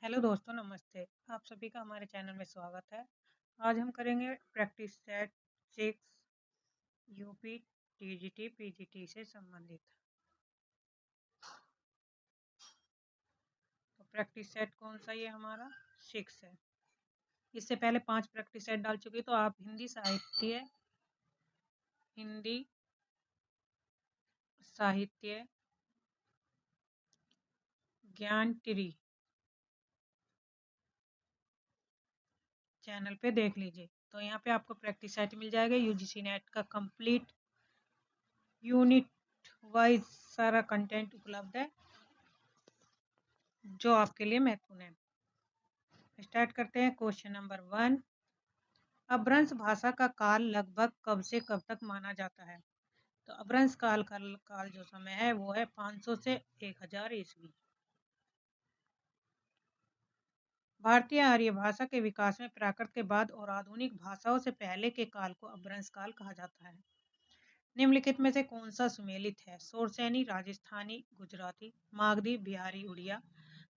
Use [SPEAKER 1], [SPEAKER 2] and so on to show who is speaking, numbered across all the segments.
[SPEAKER 1] Hello दोस्तों, नमस्ते। आप सभी का हमारे चैनल में स्वागत है। आज हम करेंगे practice set 6 UP TGT PGT से संबंधित। तो प्रैक्टिस सेट कौन सा ये हमारा 6 है। इससे पहले 5 प्रैक्टिस सेट डाल चुकी, तो आप हिंदी साहित्य ज्ञान टिरी चैनल पे देख लीजिए। तो यहाँ पे आपको प्रैक्टिस सेट मिल जाएगा। यूजीसी नेट का कंप्लीट यूनिट वाइज सारा कंटेंट उपलब्ध है जो आपके लिए महत्वपूर्ण है। स्टार्ट करते हैं। क्वेश्चन नंबर 1, अपभ्रंश भाषा का काल लगभग कब से कब तक माना जाता है? तो अपभ्रंश काल जो समय है वो है 500 से 1000 ईस्वी। भारतीय आर्य भाषा के विकास में प्राकृत के बाद और आधुनिक भाषाओं से पहले के काल को अपभ्रंश काल कहा जाता है। निम्नलिखित में से कौन सा सुमेलित है? सोरसैनी राजस्थानी गुजराती, मागधी बिहारी उड़िया,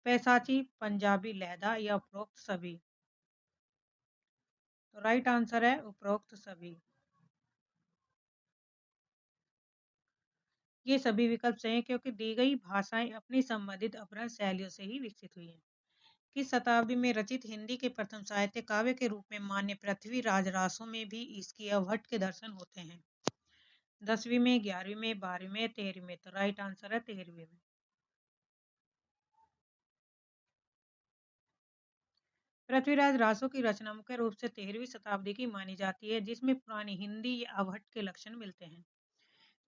[SPEAKER 1] पैसाची पंजाबी लहदा या उपरोक्त सभी? तो राइट आंसर है उपरोक्त सभी। ये सभी विकल्प सही हैं क्योंकि दी गई भाषाएं अपनी संबंधित अपभ्रंश शैलियों से ही विकसित हुई हैं। किस शताब्दी में रचित हिंदी के प्रथम साहित्य काव्य के रूप में मान्य पृथ्वीराज रासों में भी इसकी अवहट्ठ के दर्शन होते हैं? 10वीं में, 11वीं में, 12वीं में, 13वीं में? तो राइट आंसर है 13वीं में। पृथ्वीराज रासों की रचना मुख्य रूप से 13वीं शताब्दी की मानी जाती है, जिसमें पुरानी हिंदी या अवहट्ठ के लक्षण मिलते हैं।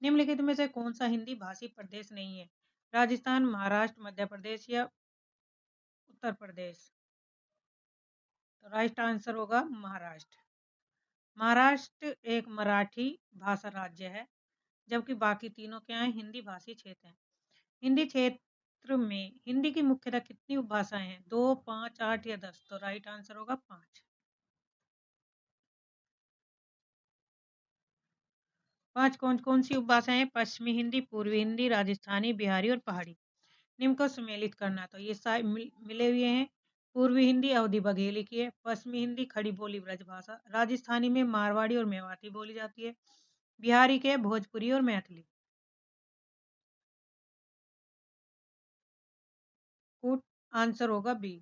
[SPEAKER 1] निम्नलिखित में से कौन सा हिंदी भाषी प्रदेश नहीं है? राजस्थान, महाराष्ट्र, मध्य प्रदेश या उत्तर प्रदेश? तो राइट आंसर होगा महाराष्ट्र। महाराष्ट्र एक मराठी भाषा राज्य है, जबकि बाकी तीनों क्या हैं? हिंदी भाषी क्षेत्र हैं। हिंदी क्षेत्र में हिंदी की मुख्यतः कितनी उपभाषाएं हैं? 2, 5, 8 या 10? तो राइट आंसर होगा 5। 5 कौन कौन सी उपभाषाएं हैं? पश्चिमी हिंदी, पूर्वी हिंदी, राजस्थानी, बिहारी और पहाड़ी। निम्न को सम्मिलित करना। तो ये मिले हुए हैं। पूर्वी हिंदी अवधि बघेली की है। पश्चिमी हिंदी खड़ी बोली ब्रजभाषा। राजस्थानी में मारवाड़ी और मेवाती बोली जाती है। बिहारी के भोजपुरी और मैथिली। कूट आंसर होगा बी।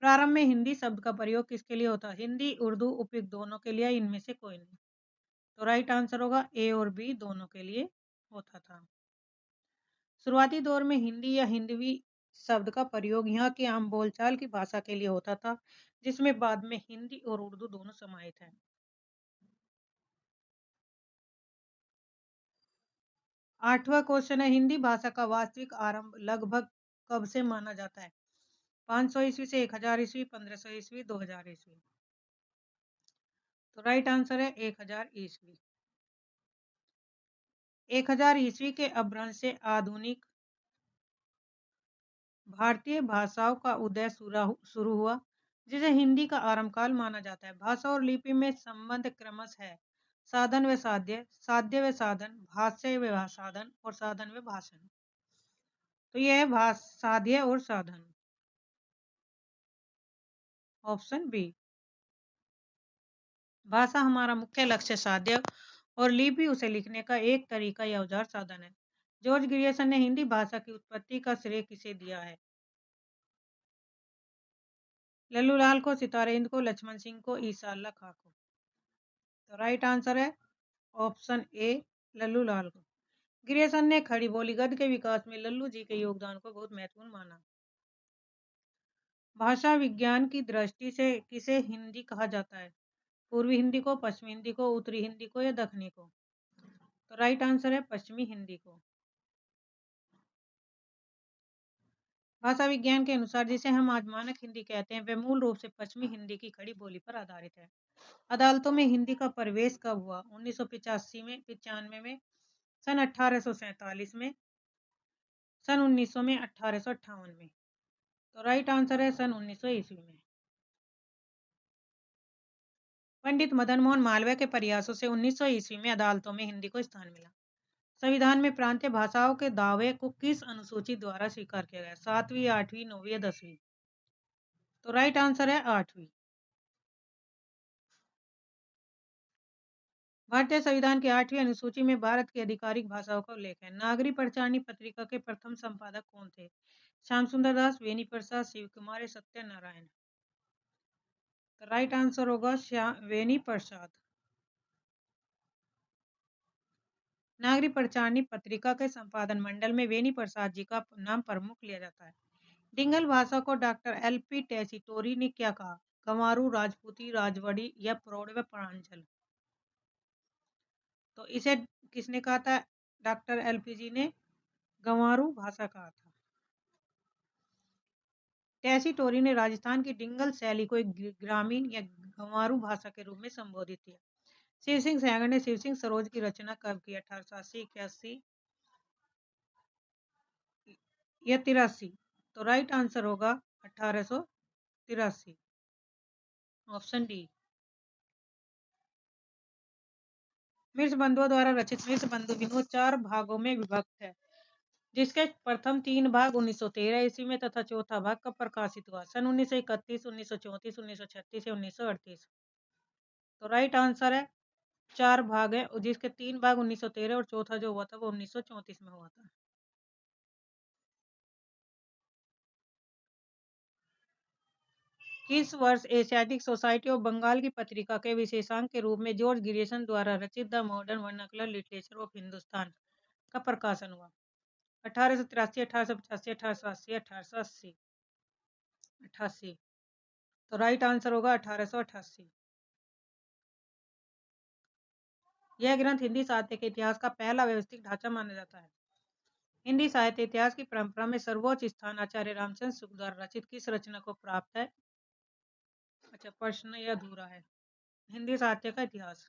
[SPEAKER 1] प्रारंभ में हिंदी शब्द का प्रयोग किसके लिए होता है? हिंदी, उर्दू, उपयुक्त दोनों के लिए, इनमें से कोई नहीं? तो राइट आंसर होगा ए और बी, दोनों के लिए होता था। शुरुआती दौर में हिंदी या हिंदवी शब्द का प्रयोग यहाँ की आम बोलचाल की भाषा के लिए होता था, जिसमें बाद में हिंदी और उर्दू दोनों समाहित हैं। 8वां क्वेश्चन है, हिंदी भाषा का वास्तविक आरंभ लगभग कब से माना जाता है? 500 ईस्वी से 1000 ईस्वी, 1500 ईस्वी, 2000 ईस्वी? तो राइट आंसर है 1000 ईस्वी। 1000 ईस्वी के अपभ्रंश से आधुनिक भारतीय भाषाओं का उदय शुरू हुआ, जिसे हिंदी का आरंभ काल माना जाता है। भाषा और लिपि में संबंध क्रमश है साधन व साध्य, साध्य व साधन, भाष्य व साधन और साधन व भाषण। तो यह है साध्य और साधन, ऑप्शन बी। भाषा हमारा मुख्य लक्ष्य साध्य और लिपि उसे लिखने का एक तरीका या औजार साधन है। जॉर्ज ग्रियर्सन ने हिंदी भाषा की उत्पत्ति का श्रेय किसे दिया है? लल्लूलाल को, सितारे हिंद को, लक्ष्मण सिंह को, ईसा अल्लाह खां को? तो राइट आंसर है ऑप्शन ए, लल्लूलाल को। ग्रियर्सन ने खड़ी बोली गद्य के विकास में लल्लू जी के योगदान को बहुत महत्वपूर्ण माना। भाषा विज्ञान की दृष्टि से किसे हिंदी कहा जाता है? पूर्वी हिंदी को, पश्चिमी हिंदी को, उत्तरी हिंदी को या दक्षिणी को? तो राइट आंसर है पश्चिमी हिंदी को। भाषा विज्ञान के अनुसार जिसे हम आज मानक हिंदी कहते हैं, वह मूल रूप से पश्चिमी हिंदी की खड़ी बोली पर आधारित है। अदालतों में हिंदी का प्रवेश कब हुआ? 1985 में, 95 में, सन 1847 में, सन 1900 में, 1858 में? तो राइट आंसर है सन 1900 ईस्वी में। पंडित मदन मोहन मालवीय के प्रयासों से 1900 ईस्वी में अदालतों में हिंदी को स्थान मिला। संविधान में प्रांतीय भाषाओं के दावे को किस अनुसूची द्वारा स्वीकार किया गया? 7वीं, 8वीं, 9वीं या 10वीं? तो राइट आंसर है 8वीं। भारतीय संविधान की 8वीं अनुसूची में भारत की आधिकारिक भाषाओं का उल्लेख है। नागरिक पंचाणी पत्रिका के प्रथम संपादक कौन थे? श्याम सुंदर दास, वेणी प्रसाद, शिव कुमार या सत्यनारायण? तो राइट आंसर होगा वेणी प्रसाद। नागरिक पंचाणी पत्रिका के संपादन मंडल में वेणी प्रसाद जी का नाम प्रमुख लिया जाता है। डिंगल भाषा को डॉक्टर एल.पी. टेसीटोरी ने क्या कहा? गंवारू, राजपूती, राजवड़ी या प्रौढ़ व प्रांचल? तो इसे किसने कहा था? Doctor LP. जी ने गंवारू भाषा कहा था। टेसीटोरी ने राजस्थान की डिंगल शैली को एक ग्रामीण या गंवारू भाषा के रूप में संबोधित किया। शिव सिंह सैगड़ ने शिव सिंह सरोज की रचना कब की? 1880, 81 या 83? तो राइट आंसर होगा 1883, ऑप्शन डी। मिर्च बंधुओं द्वारा रचित मिर्च बंधु विनोद 4 भागों में विभक्त है, जिसके प्रथम 3 भाग 1913 ईस्वी में तथा चौथा भाग कब प्रकाशित हुआ? सन 1931, 1934, 1936 या 1938? तो राइट आंसर है 4 भाग है, और जिसके 3 भाग 1913 और चौथा जो हुआ था वो 1934 में हुआ था। किस वर्ष एशियाटिक सोसाइटी ऑफ बंगाल की पत्रिका के विशेषांक के रूप में जॉर्ज गिरिसन द्वारा रचित the modern vernacular literature of Hindustan का प्रकाशन हुआ? 1883, 1885, 1880, 1880? 88। तो राइट आंसर होगा 1888। यह ग्रंथ हिंदी साहित्य के इतिहास का पहला व्यवस्थित ढांचा माना जाता है। हिंदी साहित्य इतिहास की परंपरा में सर्वोच्च स्थान आचार्य रामचंद्र शुक्ल द्वारा रचित किस रचना को प्राप्त है? अच्छा, प्रश्न यह अधूरा है। हिंदी साहित्य का इतिहास।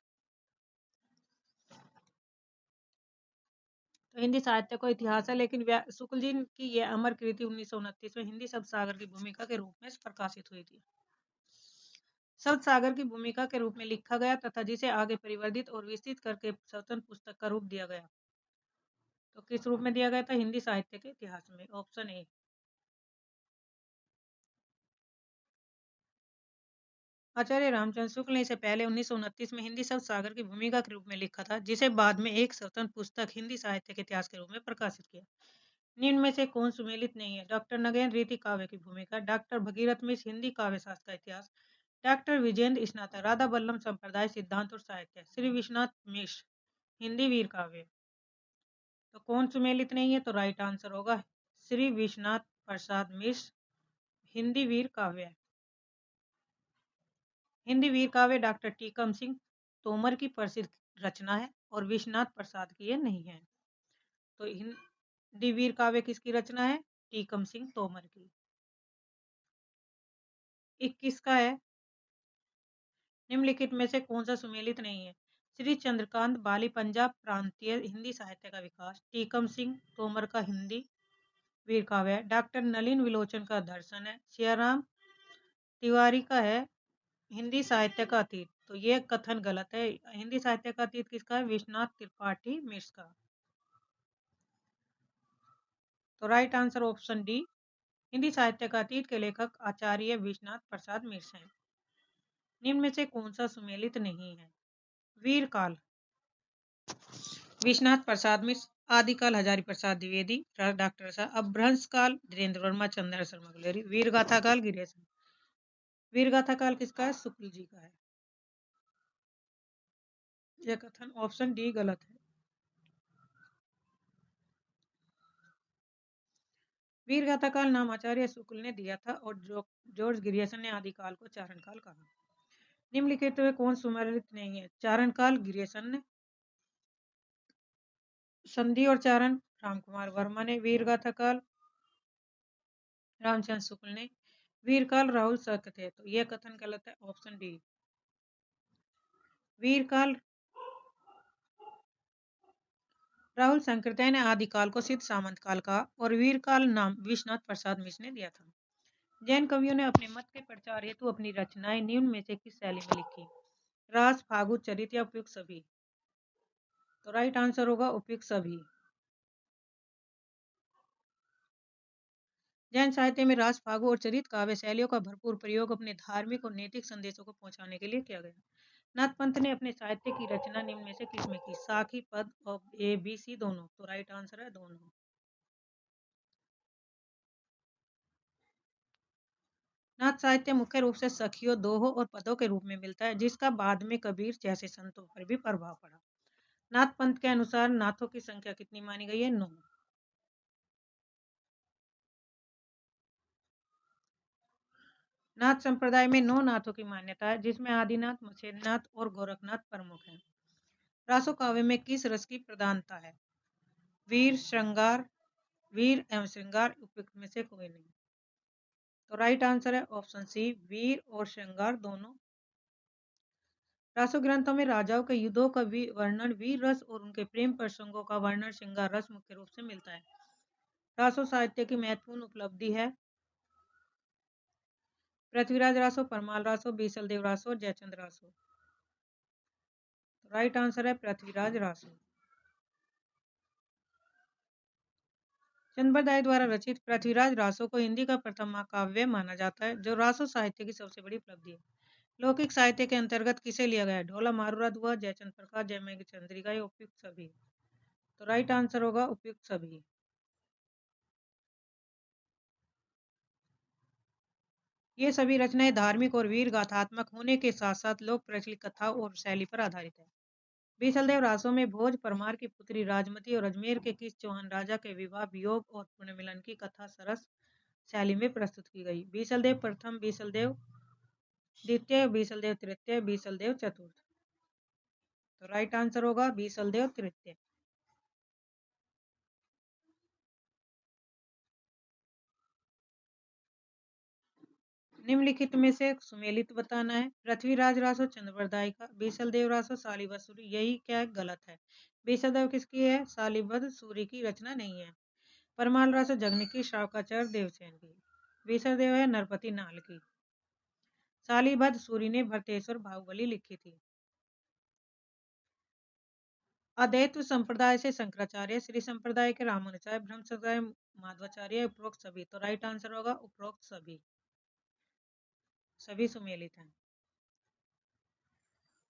[SPEAKER 1] तो हिंदी साहित्य को इतिहास है, लेकिन शुक्ल जी की यह अमर कृति 1929 में हिंदी शब्द सागर की भूमिका के रूप में प्रकाशित हुई थी। शब्द सागर की भूमिका के रूप में लिखा गया तथा जिसे आगे परिवर्धित और विस्तृत करके स्वतंत्र पुस्तक का रूप दिया गया। तो किस रूप में दिया गया था? हिंदी साहित्य के इतिहास में, ऑप्शन ए। आचार्य रामचंद्र शुक्ल ने इसे पहले 1929 में हिंदी शब्द सागर की भूमिका के रूप में लिखा था, जिसे बाद में एक स्वतंत्र पुस्तक हिंदी साहित्य के इतिहास के रूप में प्रकाशित किया। निम्न में से कौन सुमेलित नहीं है? डॉक्टर नगेंद्र रीति काव्य की भूमिका, डॉक्टर भगीरथ मिश्र हिंदी काव्य शास्त्र का इतिहास, डॉक्टर विजेंद्र स्नातक राधा बल्लभ संप्रदाय सिद्धांत और साहित्य, श्री विश्वनाथ मिश्र हिंदी वीर काव्य। तो कौन सुमेलित नहीं है? तो राइट आंसर होगा श्री विश्वनाथ प्रसाद मिश्र हिंदी वीर काव्य। हिंदी वीर काव्य डॉक्टर टीकम सिंह तोमर की प्रसिद्ध रचना है और विश्वनाथ प्रसाद की ये नहीं है। तो हिंदी वीर काव्य किसकी रचना है? टीकम सिंह तोमर की। 21 का है, निम्नलिखित में से कौन सा सुमेलित नहीं है? श्री चंद्रकांत बाली पंजाब प्रांतीय हिंदी साहित्य का विकास, टीकम सिंह तोमर का हिंदी वीर काव्य है, डॉक्टर नलिन विलोचन का दर्शन है, सियाराम तिवारी का है हिंदी साहित्य का अतीत। तो ये कथन गलत है। हिंदी साहित्य का अतीत किसका है? विश्वनाथ त्रिपाठी मिश्र का। तो right answer option D. Hindi साहित्य का अतीत के लेखक आचार्य विश्वनाथ प्रसाद मिश्र हैं। निम्न में से कौन सा सुमेलित नहीं है? वीर काल विश्वनाथ प्रसाद मिश्र, आदिकाल हजारी प्रसाद द्विवेदी, डॉक्टर साहब, अपभ्रंश काल धीरेन्द्र वर्मा, चंद्र शर्मा गुलेरी, वीर गाथा काल गिरीशन। वीर गाथा काल किसका है? शुक्ल जी का है। यह कथन ऑप्शन डी गलत है। वीर गाथा काल नाम आचार्य शुक्ल ने दिया था और जॉर्ज गिरियसन ने आदिकाल को चारण काल कहा। निम्नलिखित में कौन सुमेलित नहीं है? चारण काल गिरियसन ने, संधि और चारण रामकुमार वर्मा ने, वीर गाथा काल रामचंद्र शुक्ल ने, वीर काल राहुल शर्क थे। तो यह कथन गलत है, ऑप्शन डी। वीर काल राहुल शंकरतय ने आदिकाल को सिद्ध सामंत काल कहा और वीर काल नाम विश्वनाथ प्रसाद मिश्र ने दिया था। जैन कवियों ने अपने मत के प्रचार हेतु अपनी रचनाएं निम्न में से किस शैली में लिखी? रास, फागु, चरित या उपयुक्त सभी? तो राइट आंसर होगा उपयुक्त सभी। जैन साहित्य में रास, फागु और चरित काव्य शैलियों का भरपूर प्रयोग अपने धार्मिक और नैतिक संदेशों को पहुंचाने के लिए किया गया। नाथ पंथ ने अपने साहित्य की रचना निम्न में से किसमें की? साखी, पद और ए बी सी दोनों। तो राइट आंसर है दोनों। नाथ साहित्य मुख्य रूप से सखियों, दोहों और पदों के रूप में मिलता है, जिसका बाद में कबीर जैसे संतों पर भी प्रभाव पड़ा। नाथ पंथ के अनुसार नाथों की संख्या कितनी मानी गई है? 9। नाथ संप्रदाय में 9 नाथों की मान्यता है, जिसमें आदिनाथ, मछेरनाथ और गोरखनाथ प्रमुख हैं। रासो काव्य में किस रस की प्रधानता है? वीर, श्रृंगार, वीर एवं श्रृंगार उपयुक्त में से कोई नहीं। तो राइट आंसर है ऑप्शन सी, वीर और श्रृंगार दोनों। रासो ग्रंथों में राजाओं के युद्धों का वर्णन वीर रस और उनके प्रेम प्रसंगों का वर्णन श्रृंगार रस मुख्य रूप से मिलता है। रासो साहित्य की महत्वपूर्ण उपलब्धि है पृथ्वीराज रासो, परमाल रासो, बीसल देव रासो, जयचंद रासो। राइट आंसर है पृथ्वीराज रासो। चंद्रबरदाई द्वारा रचित पृथ्वीराज रासो को हिंदी का प्रथम महाकाव्य माना जाता है, जो रासो साहित्य की सबसे बड़ी उपलब्धि है। लौकिक साहित्य के अंतर्गत किसे लिया गया है? ढोला मारूराद हुआ, जयचंद प्रकाश, जयमेघ चंद्रिका, या उपयुक्त सभी। तो राइट आंसर होगा उपयुक्त सभी। ये सभी रचनाएं धार्मिक और वीर गाथात्मक होने के साथ साथ लोक प्रचलित कथा और शैली पर आधारित है। बीसलदेव रासो में भोज परमार की पुत्री राजमती और अजमेर के किस चौहान राजा के विवाह, वियोग और पुनर्मिलन की कथा सरस शैली में प्रस्तुत की गई? बीसलदेव प्रथम, बीसलदेव द्वितीय, बीसलदेव तृतीय, बीसलदेव चतुर्थ। तो राइट आंसर होगा बीसलदेव तृतीय। निम्नलिखित में से सुमेलित बताना है। पृथ्वीराज रासो चंद्रबरदाई का, बीसलदेव रासो सालीबद्ध सूरी, यही क्या गलत है? बीसलदेव किसकी है? सालीबद्ध सूरी की रचना नहीं है। परमाल रासो जगनिकी श्रावकाचार्य देवसेन की। बीसलदेव है नरपति नाल की। सालीबद्ध सूरी ने भरतेश्वर बाहुबली लिखी थी। अद्वैत संप्रदाय से शंकराचार्य, श्री संप्रदाय के रामानुचार्य, ब्रह्म संप्रदाय माधवाचार्य, उपरोक्त सभी। तो राइट आंसर होगा उपरोक्त सभी। सभी सुमेलित हैं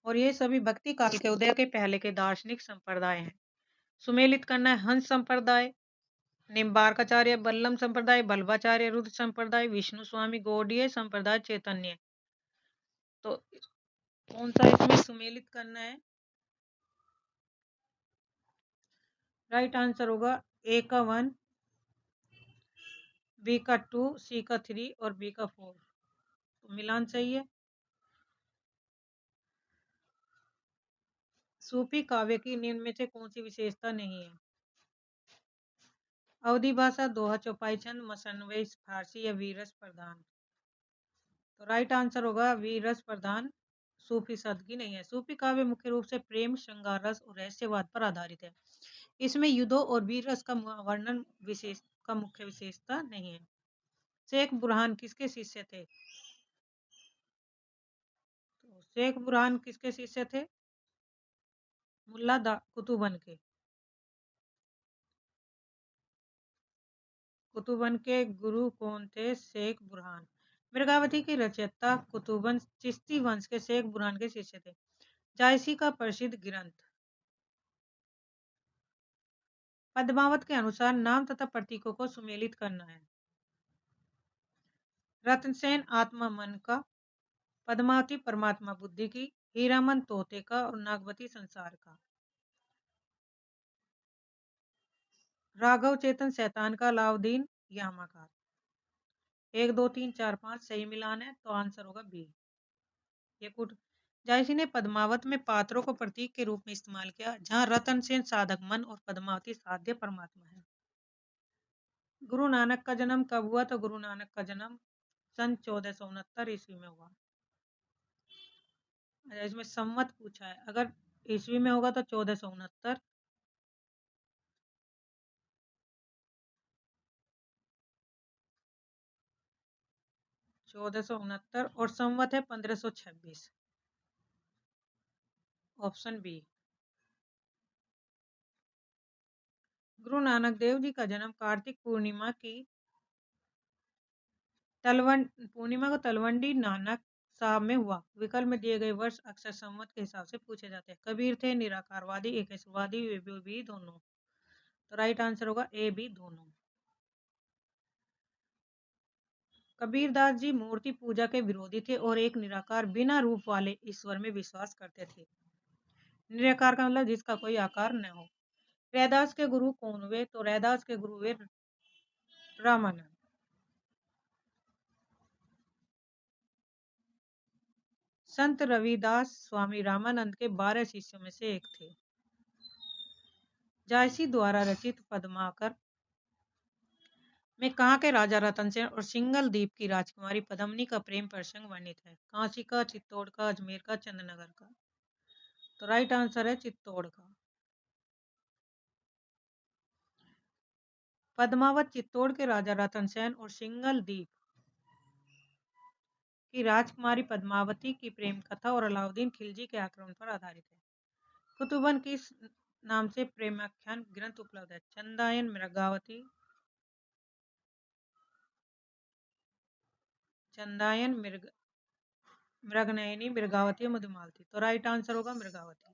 [SPEAKER 1] और ये सभी भक्ति काल के उदय के पहले के दार्शनिक संप्रदाय हैं। सुमेलित करना है हंस संप्रदाय, निम्बार्काचार्य, बल्लम संप्रदाय, बल्लभाचार्य, रुद्र संप्रदाय, विष्णु स्वामी गौड़ीय संप्रदाय, चैतन्य। तो कौन सा इसमें सुमेलित करना है? राइट आंसर होगा ए का 1, बी का 2, सी का 3 और बी का 4। तो मिलान चाहिए। सूफी काव्य की निम्न में से कौन सी विशेषता नहीं है? अवधी भाषा, दोहा, चौपाई छंद, मसनवे फारसी या वीरस प्रधान। तो राइट आंसर होगा वीरस प्रधान। सूफी शब्द की नहीं है। सूफी काव्य मुख्य रूप से प्रेम, श्रृंगार रस और रहस्यवाद पर आधारित है। इसमें युद्धों और वीर रस का वर्णन विशेष का मुख्य विशेषता नहीं है। शेख बुरहान किसके शिष्य थे? तो शेख बुरहान किसके शिष्य थे? मुल्ला कुतुबन के। कुतुबन के गुरु कौन थे? शेख बुरहान। मृगावती की रचयिता कुतुबन चिश्ती वंश के शेख बुरहान के शिष्य थे। जायसी का प्रसिद्ध ग्रंथ। पद्मावत के अनुसार नाम तथा प्रतीकों को सुमेलित करना है। रत्नसेन आत्मा मन का, पद्मावती परमात्मा बुद्धि की, हीरामन तोते का और नागवती संसार का। राघव चेतन शैतान का, अलाउद्दीन यामा का। 1 2 3 4 5 सही मिलान है, तो आंसर होगा बी। ये कुट जायसी ने पद्मावत में पात्रों को प्रतीक के रूप में इस्तेमाल किया, जहां रतनसेन साधक मन और पद्मावती साध्य परमात्मा है। गुरु नानक का जन्म कब हुआ? तो गुरु नानक का जन्म सन 1469 ईस्वी में हुआ। अच्छा, इसमें संवत पूछा है, अगर ईस्वी में होगा तो 1469, 1469 और संवत है 1526। Option B. गुरु नानक देव जी का जन्म कार्तिक पूर्णिमा को तलवंडी नानक साहब में हुआ। विकल्प में दिए गए वर्ष अक्सर संवत के हिसाब से पूछे जाते हैं। कबीर थे निराकारवादी, एकेश्वरवादी, वे भी दोनों। तो राइट आंसर होगा ए बी दोनों। कबीरदास जी मूर्ति पूजा के विरोधी थे और एक निराकार बिना रूप वाले ईश्वर में विश्वास करते थे। निराकार का मतलब जिसका कोई आकार न हो। रैदास के गुरु कौन हुए? तो रैदास के गुरु हुए रामानंद। संत रविदास स्वामी रामानंद के 12 शिष्यों में से एक थे। जायसी द्वारा रचित पद्माकर में कहाँ के राजा रतन सेन और सिंगल द्वीप की राजकुमारी पद्मिनी का प्रेम प्रसंग वर्णित है? काशी का, चित्तौड़ का, अजमेर का, चंदनगर का। तो राइट आंसर है चित्तौड़ का। पद्मावत चित्तौड़ के राजा रतन सेन और सिंगल द्वीप की राजकुमारी पद्मावती की प्रेम कथा और अलाउद्दीन खिलजी के आक्रमण पर आधारित है। कुतुबन किस नाम से प्रेमाख्यान ग्रंथ उपलब्ध है? चंदायन, मृगावती, चंदायन, मृगनयनी, मृगावती, मधुमालती। तो राइट आंसर होगा मृगावती।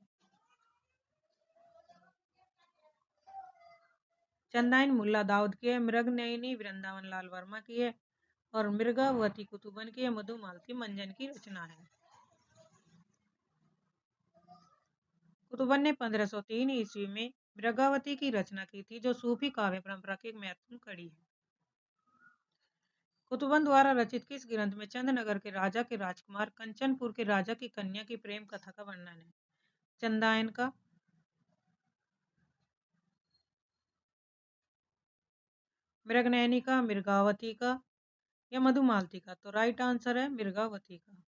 [SPEAKER 1] चंदायन मुल्ला दाऊद की है, मृगनयनी वृंदावन लाल वर्मा की है और मृगावती कुतुबन की है, मधुमालती मंजन की रचना है। कुतुबन ने 1503 ईस्वी में मृगावती की रचना की थी, जो सूफी काव्य परंपरा की एक महत्वपूर्ण कड़ी है। कुतुबन द्वारा रचित किस ग्रंथ में चंदनगर के राजा के राजकुमार कंचनपुर के राजा की कन्या की प्रेम कथा का वर्णन है? चंदायन का, मृगनयनी का, मृगावती का या मधुमालती का? तो राइट आंसर है मृगावती का।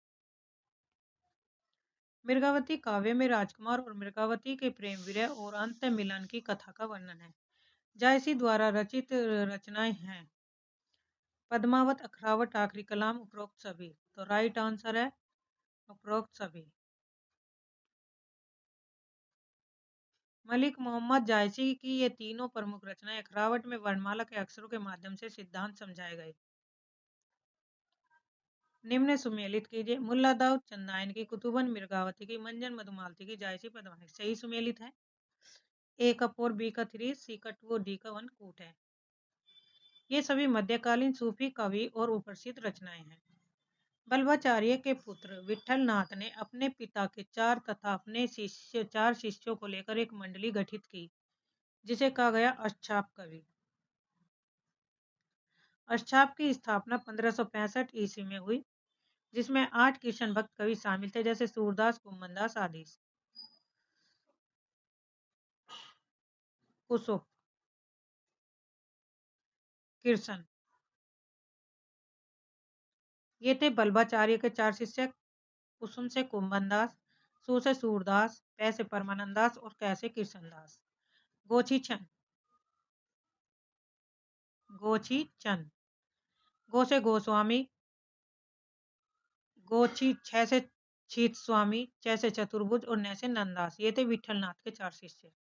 [SPEAKER 1] मृगावती काव्य में राजकुमार और मृगावती के प्रेम विरह और अंत मिलन की कथा का वर्णन है। जायसी द्वारा रचित रचनाएं हैं पद्मावत, अखरावत, आखिरी कलाम, उपरोक्त सभी। तो राइट आंसर है उपरोक्त सभी। मलिक मोहम्मद जायसी की ये तीनों प्रमुख रचनाएं अखरावट में वर्णमाला के अक्षरों के माध्यम से सिद्धांत समझाए गए। निम्न सुमेलित कीजिए। मुल्ला दाऊद चंदायन की, कुतुबन मृगावती की, मंजन मधुमालती की, जायसी पद्मावती। सही सुमेलित है। ए का 4, बी का 3, सी का 2 और डी का 1 कूट है। ये सभी मध्यकालीन सूफी कवि और उपस्थित रचनाएं हैं। बल्बाचार्य के पुत्र विठल नाथ ने अपने पिता के 4 तथा अपने 4 शिष्यों को लेकर एक मंडली गठित की, जिसे कहा गया अष्टाप कवि। अष्टाप की स्थापना 1565 ईस्वी में हुई, जिसमें 8 कृष्ण भक्त कवि शामिल थे, जैसे सूरदास, कुम्भनदास आदि। कुसुम, कृष्ण, ये थे बल्बाचार्य के 4 शिष्य। कुसुम से कुम्भनदास, सू से सूरदास, पै से परमानंदास और कै से कृष्णदास। गोछी चंद, गोछी चंद, गो से गोस्वामी, गोची 6 से छीत स्वामी, च से चतुर्भुज और न से नंदास। ये थे विठलनाथ के 4 शिष्य।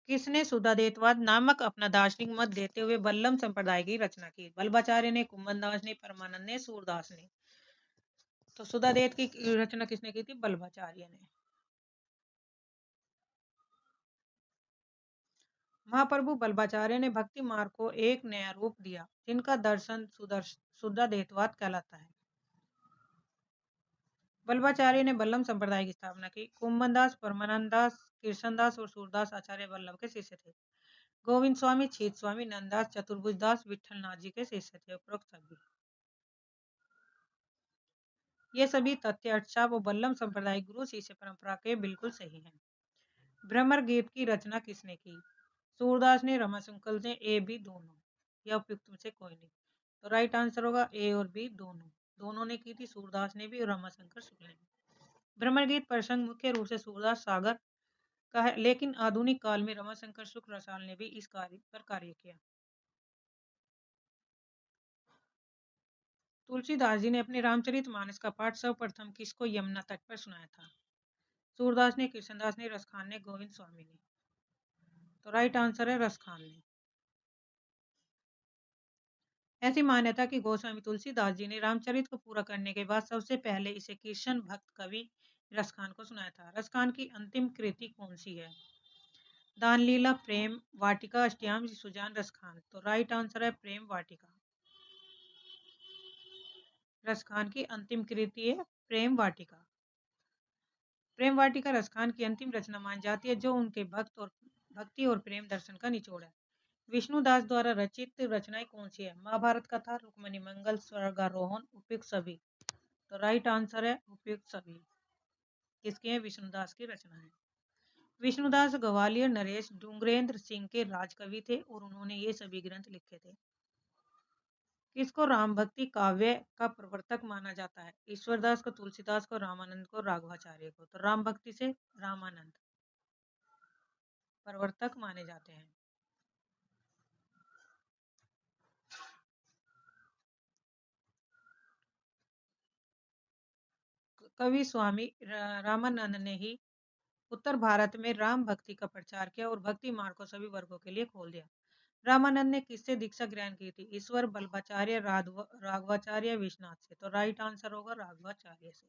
[SPEAKER 1] किसने सुधादेतवाद नामक अपना दार्शनिक मत देते हुए बल्लम संप्रदाय की रचना की? बल्बाचार्य ने, कुम्भनदास ने, परमानंद ने, सूरदास ने। तो सुधादेत की रचना किसने की थी? बल्बाचार्य ने। महाप्रभु बल्बाचार्य ने भक्ति मार्ग को एक नया रूप दिया, जिनका दर्शन शुद्धाद्वैतवाद कहलाता है। बल्बाचार्य ने बल्लम संप्रदाय की स्थापना की। कुम्भनदास, परमानंदास, कृष्णदास और सूरदास आचार्य वल्लभ के शिष्य थे। गोविंद स्वामी, छीत स्वामी, नंददास, चतुर्भुजदास विठलनाथ जी के शिष्य थे। उपरोक्त सभी। ये सभी तथ्य अष्टाप और बल्लम संप्रदाय गुरु शिष्य परंपरा के बिल्कुल सही हैं। भ्रमर गीत की रचना किसने की? सूरदास ने, रमाशंकर ने, ए बी दोनों या उपयुक्त में से कोई नहीं। तो राइट आंसर होगा ए और बी दोनों। दोनों ने की थी, सूरदास ने भी और रमाशंकर शुक्ल ने। भ्रमर गीत प्रसंग मुख्य रूप से सूरदास सागर का है, लेकिन आधुनिक काल में रमाशंकर शुक्ल रसाल ने भी इस कार्य पर कार्य किया। तुलसीदास जी ने अपने रामचरितमानस का पाठ सर्वप्रथम किसको यमुना तट पर सुनाया था? सूरदास ने, कृष्णदास ने, रसखान ने, गोविंद स्वामी ने। तो राइट आंसर है रसखान ने। ऐसी मान्यता कि गोस्वामी तुलसीदास जी ने रामचरित को पूरा करने के बाद सबसे पहले इसे कृष्ण भक्त कवि रसखान को सुनाया था। रसखान की अंतिम कृति कौन सी है? दानलीला, प्रेम वाटिका, अष्टयाम, सुजान, रसखान। तो राइट आंसर है प्रेम वाटिका। रसखान की अंतिम कृति है प्रेम वाटिका। प्रेम वाटिका रसखान की अंतिम रचना मानी जाती है, जो उनके भक्ति और प्रेम दर्शन का निचोड़ है। विष्णुदास द्वारा रचित रचनाएं कौन सी है? महाभारत कथा, रुक्मणी मंगल, स्वर्गारोहण, उपयुक्त सभी। तो राइट आंसर है उपयुक्त सभी। किसकी है? विष्णुदास की रचना है। विष्णुदास ग्वालियर नरेश डूंगरेंद्र सिंह के राजकवि थे और उन्होंने ये सभी ग्रंथ लिखे थे। किसको राम भक्ति काव्य का प्रवर्तक माना जाता है? ईश्वरदास को, तुलसीदास को, रामानंद को, राघवाचार्य को। तो राम भक्ति से रामानंद प्रवर्तक माने जाते हैं। कवि स्वामी रामानंद ने ही उत्तर भारत में राम भक्ति का प्रचार किया और भक्ति मार्ग को सभी वर्गों के लिए खोल दिया। रामानंद ने किससे दीक्षा ग्रहण की थी? ईश्वर, बल्लभाचार्य, राघवाचार्य, विश्वनाथ से। तो राइट आंसर होगा राघवाचार्य से।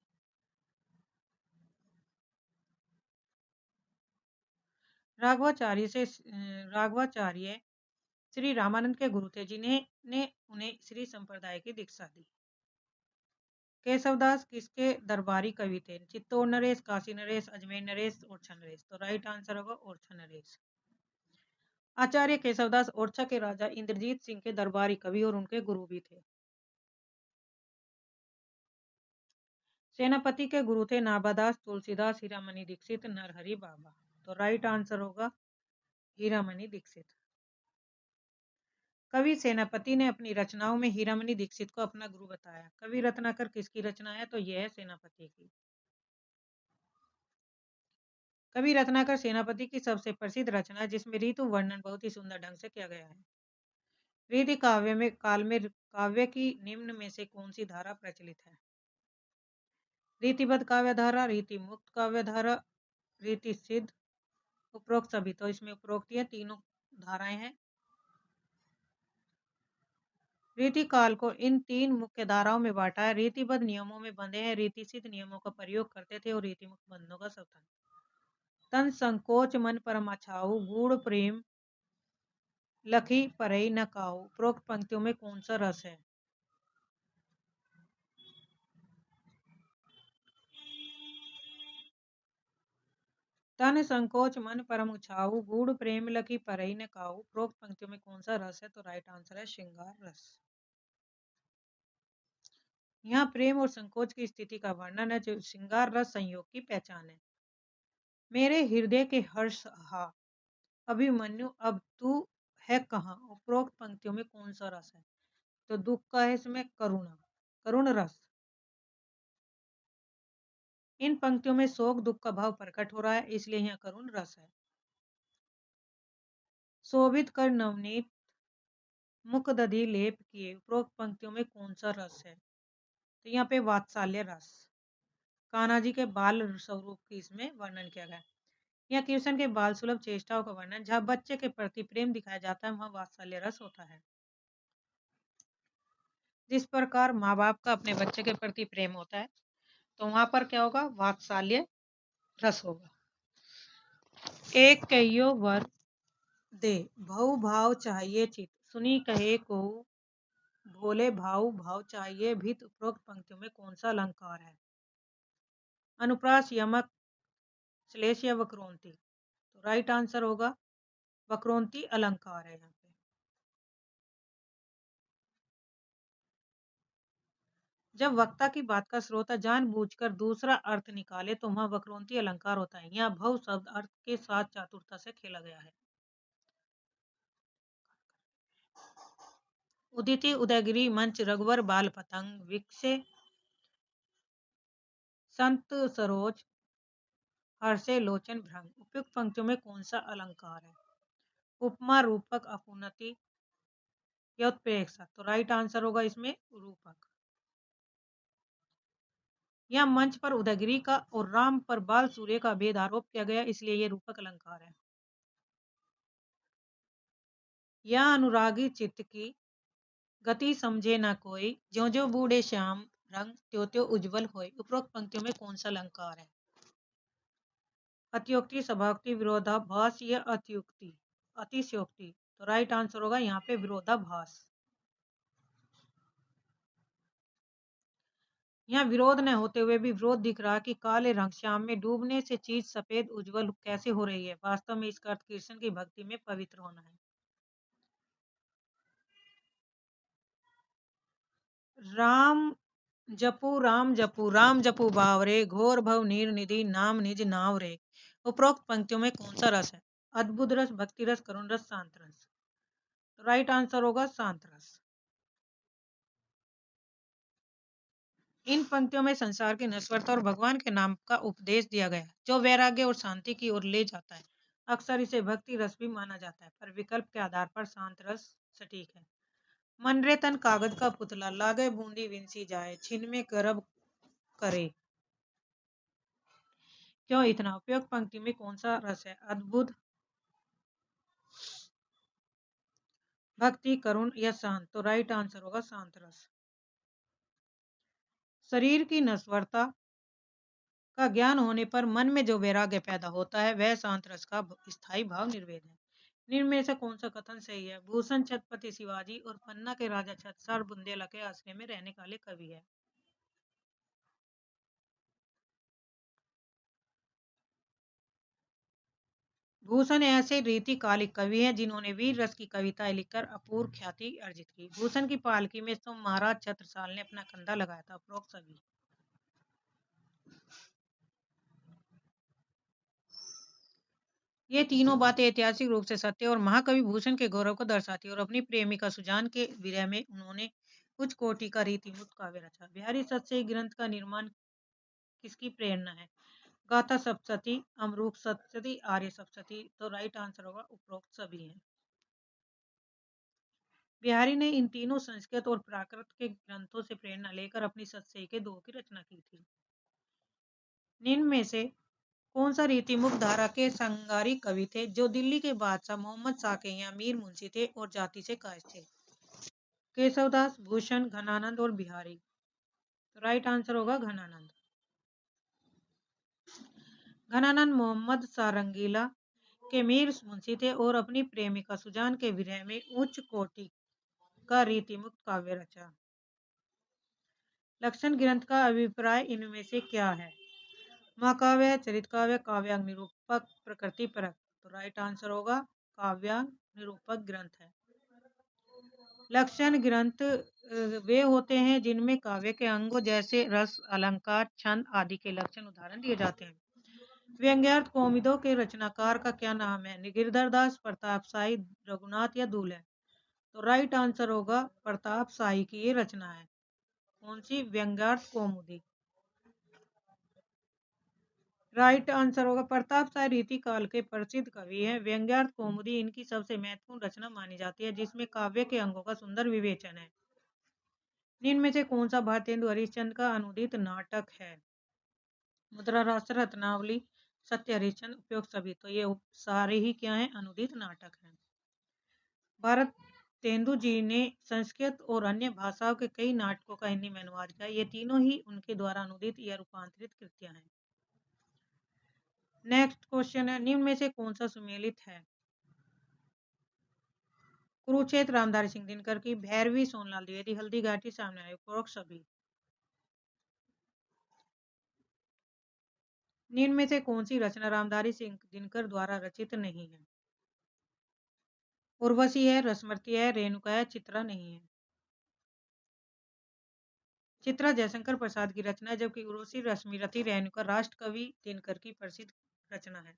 [SPEAKER 1] राघवाचार्य श्री रामानंद के गुरु थे, जिन्हें ने उन्हें श्री संप्रदाय की दीक्षा दी। केशवदास किसके दरबारी कवि थे? चित्तौड़ नरेश, काशी नरेश, अजमेर नरेश, ओरछा नरेश। तो राइट आंसर होगा ओरछा नरेश। आचार्य केशवदास ओरछा के राजा इंद्रजीत सिंह के दरबारी कवि और उनके गुरु भी थे। सेनापति के गुरु थे नाभादास, तुलसीदास, हीरामणि दीक्षित, नरहरि बाबा। तो राइट आंसर होगा हीरामणि दीक्षित। कवि सेनापति ने अपनी रचनाओं में हीरामणि दीक्षित को अपना गुरु बताया। कवि रत्नाकर किसकी रचना है? तो यह है सेनापति की। कवि रत्नाकर सेनापति की सबसे प्रसिद्ध रचना है, जिसमें ऋतु वर्णन बहुत ही सुंदर ढंग से किया गया है। रीति काव्य की निम्न में से कौन सी धारा प्रचलित है? रीतिबद्ध काव्य धारा, रीति मुक्त काव्य धारा, रीति सिद्ध, उपरोक्त सभी। तो इसमें उपरोक्त ये तीनों धाराएं हैं। रीति काल को इन तीन मुख्य धाराओं में बांटा है। रीतिबद्ध नियमों में बंधे हैं, रीति सिद्ध नियमों का प्रयोग करते थे और रीति मुक्त बंधनों का स्वतंत्र। तन संकोच मन परम अछाऊ, गूढ़ प्रेम लखी परई न काऊ। उपरोक्त पंक्तियों में कौन सा रस है? तन संकोच मन परम छाऊ, गूढ़ प्रेम लखी परई न काऊ। उपरोक्त पंक्तियों में कौन सा रस है? तो राइट आंसर है श्रृंगार रस। यहाँ प्रेम और संकोच की स्थिति का वर्णन है, जो श्रृंगार रस संयोग की पहचान है। मेरे हृदय के हर्ष हा, अभिमन्यु अब तू है कहाँ। उपरोक्त पंक्तियों में कौन सा रस है? तो दुख का है इसमें करुणा, करुण रस। इन पंक्तियों में शोक दुख का भाव प्रकट हो रहा है, इसलिए यहाँ करुण रस है। शोभित कर नवनीत मुख दधि लेप किए। उपरोक्त पंक्तियों में कौन सा रस है? तो यहाँ पे वात्सल्य रस। कान्हा जी के बाल स्वरूप की इसमें वर्णन किया गया है। यहाँ कृष्ण के बाल सुलभ चेष्टाओं का वर्णन, जहाँ बच्चे के प्रति प्रेम दिखाया जाता है, वहाँ वात्सल्य रस होता है। जिस प्रकार माँ बाप का अपने बच्चे के प्रति प्रेम होता है, तो वहां पर क्या होगा? वात्सल्य रस होगा। एक कहियो वर दे, भव भाव चाहिए चित, सुनी कहे को भोले भाव भाव चाहिए भीत। उपरोक्त पंक्तियों में कौन सा अलंकार है? अनुप्रास, यमक, श्लेष या वक्रोंती। तो राइट आंसर होगा वक्रोंती अलंकार है यहाँ पे। जब वक्ता की बात का श्रोता जानबूझकर दूसरा अर्थ निकाले, तो वहां वक्रोंती अलंकार होता है। यहाँ भव शब्द अर्थ के साथ चातुरता से खेला गया है। उदिति उदयगिरी मंच रघुवर बाल पतंग, विकसे संत सरोज हर्षे लोचन भ्रंग। उपयुक्त पंक्तियों में कौन सा अलंकार है? उपमा, रूपक, अपुनति या उत्प्रेक्षा। तो राइट आंसर होगा इसमें रूपक। यहाँ मंच पर उदयगिरी का और राम पर बाल सूर्य का भेद आरोप किया गया, इसलिए ये रूपक अलंकार है। यहाँ अनुरागी चित्त की गति समझे ना कोई, ज्यो ज्यो बूढ़े श्याम रंग त्यों त्यों उज्जवल होय। उपरोक्त पंक्तियों में कौन सा अलंकार है? अतियोक्ति, सभाोक्ति, विरोधाभास या अतियुक्ति, अतिशयोक्ति। तो राइट आंसर होगा यहाँ पे विरोधाभास। यहाँ विरोध न होते हुए भी विरोध दिख रहा कि काले रंग श्याम में डूबने से चीज सफेद उज्जवल कैसे हो रही है। वास्तव में इसका अर्थ कृष्ण की भक्ति में पवित्र होना है। राम राम जपू राम जपू बावरे, घोर भव नीर निधि नाम निज नाव रे। उपरोक्त पंक्तियों में कौन सा रस है? अद्भुत रस, भक्ति रस, करुण रस, शांत रस। तो राइट आंसर होगा शांत रस। इन पंक्तियों में संसार की नश्वरता और भगवान के नाम का उपदेश दिया गया है, जो वैराग्य और शांति की ओर ले जाता है। अक्सर इसे भक्ति रस भी माना जाता है, पर विकल्प के आधार पर शांत रस सटीक है। मन रे तन कागज का पुतला, लागे बूंदी विंसी जाए, छिन में गर्भ करे। क्यों इतना? उपयुक्त पंक्ति में कौन सा रस है? अद्भुत, भक्ति, करुण या शांत। तो राइट आंसर होगा शांत रस। शरीर की नश्वरता का ज्ञान होने पर मन में जो वैराग्य पैदा होता है, वह शांत रस का स्थायी भाव निर्वेद है। निम्न में से कौन सा कथन सही है? भूषण छत्रपति शिवाजी और पन्ना के राजा छत्रसाल बुंदेला के आश्रय में रहने वाले कवि है। भूषण ऐसे रीतिकालिक कवि हैं जिन्होंने वीर रस की कविताएं लिखकर अपूर्व ख्याति अर्जित की। भूषण की पालकी में तो महाराज छत्रसाल ने अपना कंधा लगाया था। उपरोक्त सभी। ये तीनों बातें ऐतिहासिक रूप से सत्य और महाकवि भूषण के गौरव को दर्शाती है। और अपनी प्रेमिका सुजान के विरह में उन्होंने उच्च कोटि का रीतिमुक्त काव्य रचा। बिहारी सत्य ग्रंथ का निर्माण किसकी प्रेरणा है? गाथा सप्तशती, अमरूक सप्तशती, आर्य सप्तशती। तो राइट आंसर होगा उपरोक्त सभी है। बिहारी ने इन तीनों संस्कृत और प्राकृत के ग्रंथों से प्रेरणा लेकर अपनी सत्सई के दो की रचना की थी। निम्न में से कौन सा रीतिमुक्त धारा के संगारी कवि थे जो दिल्ली के बादशाह मोहम्मद शाह के यहाँ मीर मुंशी थे और जाति से कायज थे? केशवदास, भूषण, घनानंद और बिहारी। तो राइट आंसर होगा घनानंद। घनानंद मोहम्मद शाह रंगीला के मीर मुंशी थे और अपनी प्रेमिका सुजान के विरह में उच्च कोटि का रीतिमुक्त काव्य रचा। लक्षण ग्रंथ का अभिप्राय इनमें से क्या है? महाकाव्य, चरित काव्य, काव्यांग निरूपक, प्रकृति परक। तो राइट आंसर होगा काव्यांग निरूपक ग्रंथ है। लक्षण ग्रंथ वे होते हैं जिनमें काव्य के अंगों जैसे रस, अलंकार, छंद आदि के लक्षण उदाहरण दिए जाते हैं। व्यंग्यार्थ कौमुदों के रचनाकार का क्या नाम है? गिरधर दास, प्रताप शाही, रघुनाथ या दूल्हे। तो राइट आंसर होगा प्रताप शाही की ये रचना है। कौन सी? व्यंग्यार्थ कौमुदी। राइट आंसर होगा प्रताप शाही रीति काल के प्रसिद्ध कवि हैं। व्यंग्यार्थ कौमुदी इनकी सबसे महत्वपूर्ण रचना मानी जाती है, जिसमें काव्य के अंगों का सुंदर विवेचन है। निम्न में से कौन सा भारतेंदु हरिश्चंद्र का अनुदित नाटक है? मुद्रा राष्ट्र, रत्नावली, सत्य हरिश्चंद्र। उपयोग सभी। तो ये सारे ही क्या है? अनुदित नाटक है। भारत तेंदु जी ने संस्कृत और अन्य भाषाओं के कई नाटकों का हिंदी में अनुवाद किया। ये तीनों ही उनके द्वारा अनुदित या रूपांतरित कृतियां हैं। नेक्स्ट क्वेश्चन है, निम्न में से कौन सा सुमेलित है? कुरुक्षेत्र रामधारी सिंह दिनकर की, भैरवी सोनलाल द्विवेदी, हल्दी घाटी सामने उपरोक्त सभी। निम्न में से कौन सी रचना रामधारी सिंह दिनकर द्वारा रचित नहीं है? उर्वशी है, रसमती है, रेणुका है, चित्रा नहीं है। चित्रा जयशंकर प्रसाद की रचना है, जबकि उर्वशी रश्मिरथी रेणुका राष्ट्र कवि दिनकर की प्रसिद्ध रचना है।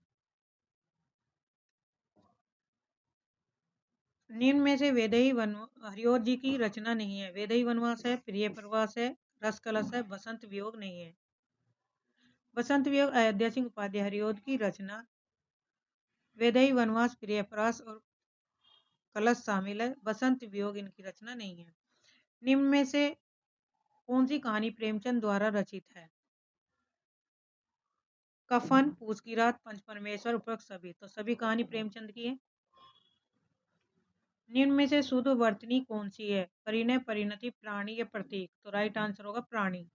[SPEAKER 1] निम्न में से वैदेही वन हरिओत जी की रचना नहीं है। वैदेही वनवास है, प्रिय प्रवास है, रस कलश है, बसंत वियोग नहीं है। बसंत वियोग अयोध्या सिंह उपाध्याय हरिओत की रचना। वैदेही वनवास, प्रिय प्रवास और कलश शामिल है। बसंत वियोग इनकी रचना नहीं है। निम्न में से कौन सी कहानी प्रेमचंद द्वारा रचित है? कफन, पूस की रात, पंच परमेश्वर, उपरोक्त सभी। तो सभी कहानी प्रेमचंद की है। निम्न में से शुद्ध वर्तनी कौन सी है? परिणय, परिणति, प्राणी या प्रतीक? तो राइट आंसर होगा प्राणी।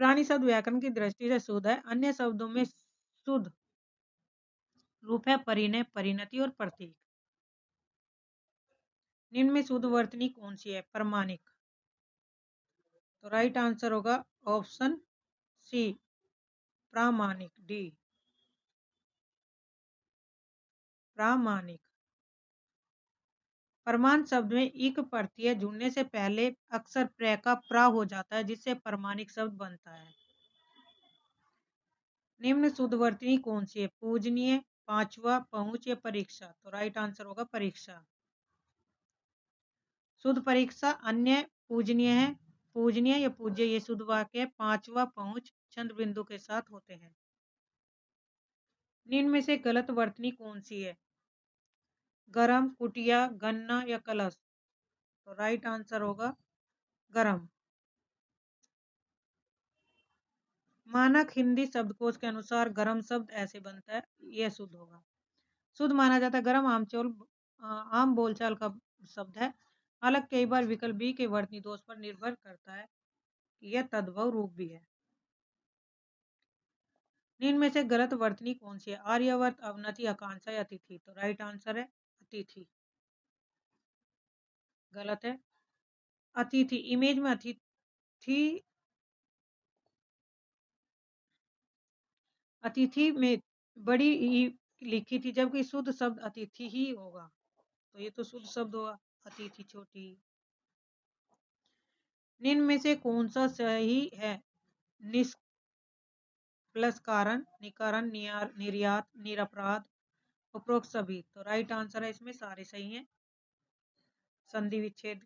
[SPEAKER 1] प्राणी शब्द व्याकरण की दृष्टि से शुद्ध है। अन्य शब्दों में शुद्ध रूप है परिणय, परिणति और प्रतीक। निम्न में शुद्ध वर्तनी कौन सी है? प्रमाणिक। तो राइट आंसर होगा ऑप्शन सी, प्रामाणिक, डी, प्रामाणिक। प्रमाण शब्द में इक प्रत्यय जुड़ने से पहले अक्सर प्र का प्रा हो जाता है, जिससे प्रमाणिक शब्द बनता है। निम्न शुद्ध वर्तनी कौन सी है? पूजनीय, पांचवा, पहुंच या परीक्षा? तो राइट आंसर होगा परीक्षा। शुद्ध परीक्षा अन्य पूजनीय है, पूजनीय या पूज्य ये शुद्ध वाक्य है। पांचवा पहुंच चंद्र बिंदु के साथ होते हैं। निम्न में से गलत वर्तनी कौन सी है? गरम, कुटिया, गन्ना या कलश? तो राइट आंसर होगा गरम। मानक हिंदी शब्दकोश के अनुसार गरम शब्द ऐसे बनता है, यह शुद्ध होगा। शुद्ध माना जाता है गरम आम बोलचाल का शब्द है। हालांकि कई बार विकल्प बी के वर्तनी दोष पर निर्भर करता है कि यह तद्भव रूप भी है। निम्न में से गलत वर्तनी कौन सी है? आर्यवर्त, अवनति, आकांक्षा या अतिथि? तो राइट आंसर है अतिथि। गलत है। अतिथि इमेज में अतिथि, अतिथि में बड़ी ई लिखी थी, जबकि शुद्ध शब्द अतिथि ही होगा। तो ये तो शुद्ध शब्द होगा, अतिथि छोटी। निम्न में से कौन सा सही है? निष् प्लस कारण, निकारण, निर्यात, निरपराध, उपरोक्त सभी। तो राइट आंसर है इसमें सारे सही हैं। संधि विच्छेद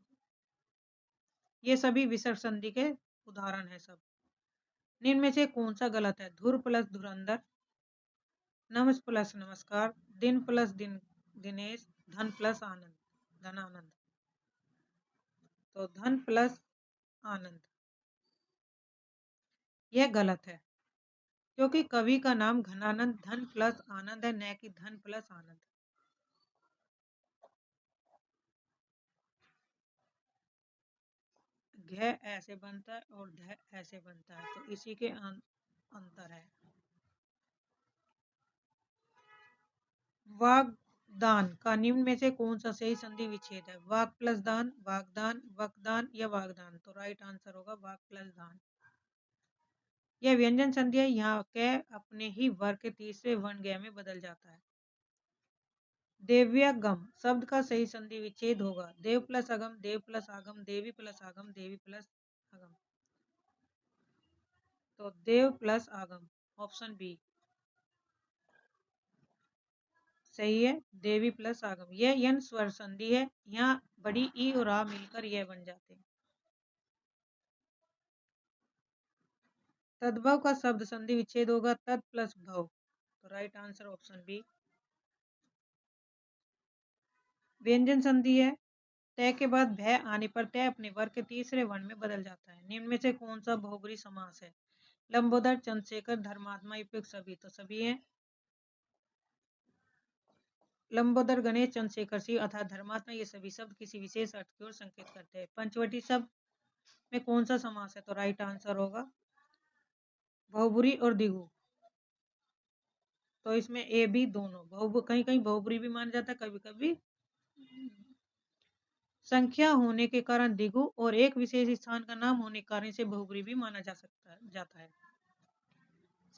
[SPEAKER 1] ये सभी विसर्ग संधि के उदाहरण है सब। निम्न में से कौन सा गलत है? धुर प्लस धुरंधर, नमस प्लस नमस्कार, दिन प्लस दिनेश, धन प्लस आनंद, धनानंद। तो धन प्लस आनंद यह गलत है, क्योंकि कवि का नाम घनानंद धन प्लस आनंद है, न कि धन प्लस आनंद। घ ऐसे बनता है और ध ऐसे बनता है, तो इसी के अंतर है। वागदान का निम्न में से कौन सा सही संधि विच्छेद है? वाग प्लस दान, वागदान, वकदान या वागदान? तो राइट आंसर होगा वाग प्लस दान। यह व्यंजन संधि है, यहाँ क अपने ही वर्ग के तीसरे वर्ण ग में बदल जाता है। देव्यगम शब्द का सही संधि विच्छेद होगा देव प्लस अगम, देव प्लस आगम, देवी प्लस आगम, देवी प्लस अगम। तो देव प्लस आगम, ऑप्शन बी सही है। देवी प्लस आगम यह यन स्वर संधि है, यहाँ बड़ी ई और आ मिलकर यह बन जाते हैं। तद्भव का शब्द संधि विच्छेद होगा तद प्लस भव। तो राइट आंसर ऑप्शन बी। व्यंजन संधि है, तय के बाद भय आने पर तय अपने वर्ग के तीसरे वर्ण में बदल जाता है। निम्न में से कौन सा बहुब्री समास है? लंबोदर, चंद्रशेखर, धर्मात्मा, उपयुक्त सभी? तो सभी है। लंबोदर, गणेश, चंद्रशेखर सिंह अर्थात धर्मात्मा ये सभी शब्द किसी विशेष अर्थ की ओर संकेत करते हैं। पंचवटी शब्द में कौन सा समास है? तो राइट आंसर होगा बहुब्री और द्विगु। तो इसमें ए बी दोनों कहीं कहीं बहुब्री भी माना जाता है, कभी कभी संख्या होने के कारण द्विगु और एक विशेष स्थान का नाम होने के कारण इसे बहुब्री भी माना जाता है।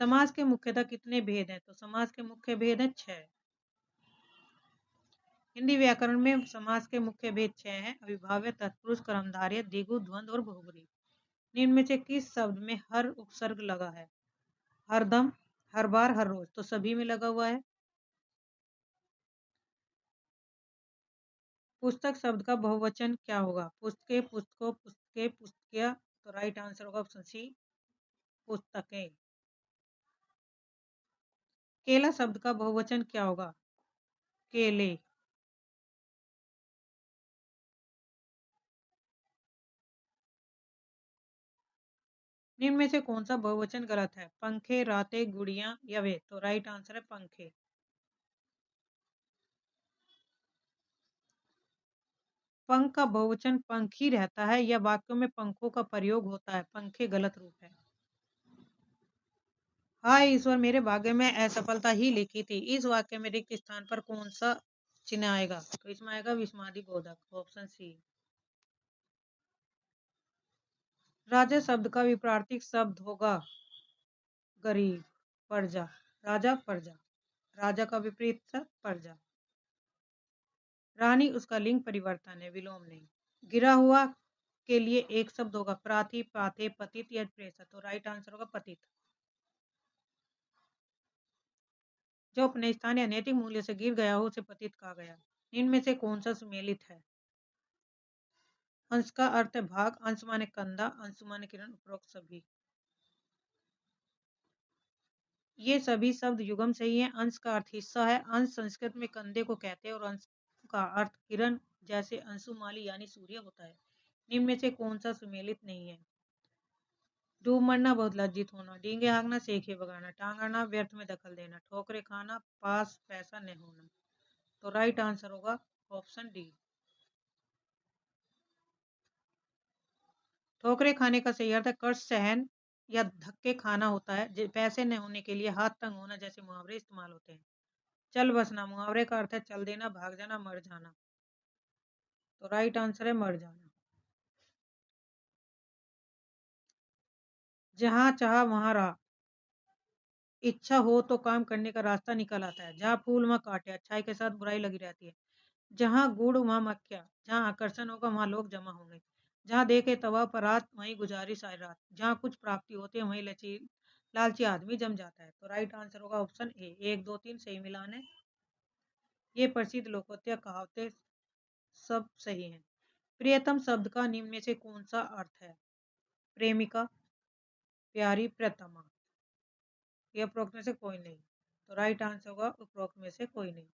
[SPEAKER 1] समास के मुख्यतः कितने भेद हैं? तो समास के मुख्य भेद हैं 6। हिंदी व्याकरण में समास के मुख्य भेद 6 हैं। अविभाज्य, तत्पुरुष, कर्मधारय, द्विगु, द्वंद्व और बहुब्री। निम्न में से किस शब्द में हर उपसर्ग लगा है? हरदम, हर बार, हर रोज? तो सभी में लगा हुआ है। पुस्तक शब्द का बहुवचन क्या होगा? पुस्तकें, पुस्तकों, पुस्तकें, पुस्तकिया? तो राइट आंसर होगा ऑप्शन सी, पुस्तकें। केला शब्द का बहुवचन क्या होगा? केले। निम्न में से कौन सा बहुवचन गलत है? पंखे, रातें, गुड़ियां या वे? तो राइट आंसर है पंखे। पंख का बहुवचन पंख ही रहता है या वाक्यों में पंखों का प्रयोग होता है? पंखे गलत रूप है। हाय ईश्वर, मेरे भाग्य में असफलता ही लिखी थी। इस वाक्य में रिक्त स्थान पर कौन सा चिन्ह आएगा? तो इसमें आएगा विस्मादि बोधक, ऑप्शन सी। राजा शब्द का विपरीत शब्द होगा गरीब, प्रजा, राजा प्रजा। राजा का विपरीत शब्द प्रजा। रानी उसका लिंग परिवर्तन है, विलोम नहीं। गिरा हुआ के लिए एक शब्द होगा प्राथी, पाथे, पतित या प्रेषित। तो राइट आंसर होगा पतित। जो अपने स्थान या नैतिक मूल्य से गिर गया हो उसे पतित कहा गया। इनमें से कौन सा सुमेलित है? अंश का अर्थ है भाग, अंश माने कंधा, अंश माने किरण, उपरोक्त सभी। ये सभी शब्द युगम सही है। अंश का अर्थ हिस्सा है। अंश संस्कृत में कंधे को कहते हैं और अंश का अर्थ किरण जैसे अंशुमाली यानी सूर्य होता है। निम्न में से कौन सा सुमेलित नहीं है? डूब मरना, बहुत लज्जित होना, डींगे हाँकना, सेखे भगाना, टांग अड़ना, व्यर्थ में दखल देना, ठोकरे खाना, पास पैसा न होना। तो राइट आंसर होगा ऑप्शन डी। ठोकरे खाने का सही अर्थ है कष्ट सहन या धक्के खाना होता है। पैसे न होने के लिए हाथ तंग होना जैसे मुहावरे इस्तेमाल होते हैं। चल बसना मुहावरे का अर्थ है चल देना, भाग जाना, मर जाना। तो राइट आंसर है मर जाना। जहां चाह वहां राह, इच्छा हो तो काम करने का रास्ता निकल आता है। जहां फूल वहां कांटे, अच्छाई के साथ बुराई लगी रहती है। जहां गुड़ वहां मक्खिया, जहां आकर्षण होगा वहां लोग जमा होंगे। जहां देखे तवा पर रात वहीं गुजारी सारी रात। जहां कुछ प्राप्ति होती है वहीं लालची आदमी जम जाता है। तो राइट आंसर होगा ऑप्शन ए। 1 2 3 सही मिलान है। ये प्रसिद्ध लोकोक्तियां कहावतें सब सही हैं। प्रियतम शब्द का निम्न में से कौन सा अर्थ है? प्रेमिका, प्यारी, प्रियतमा। ये उपरोक्त में से कोई नहीं। तो राइट आंसर होगा उपरोक्त में से कोई नहीं।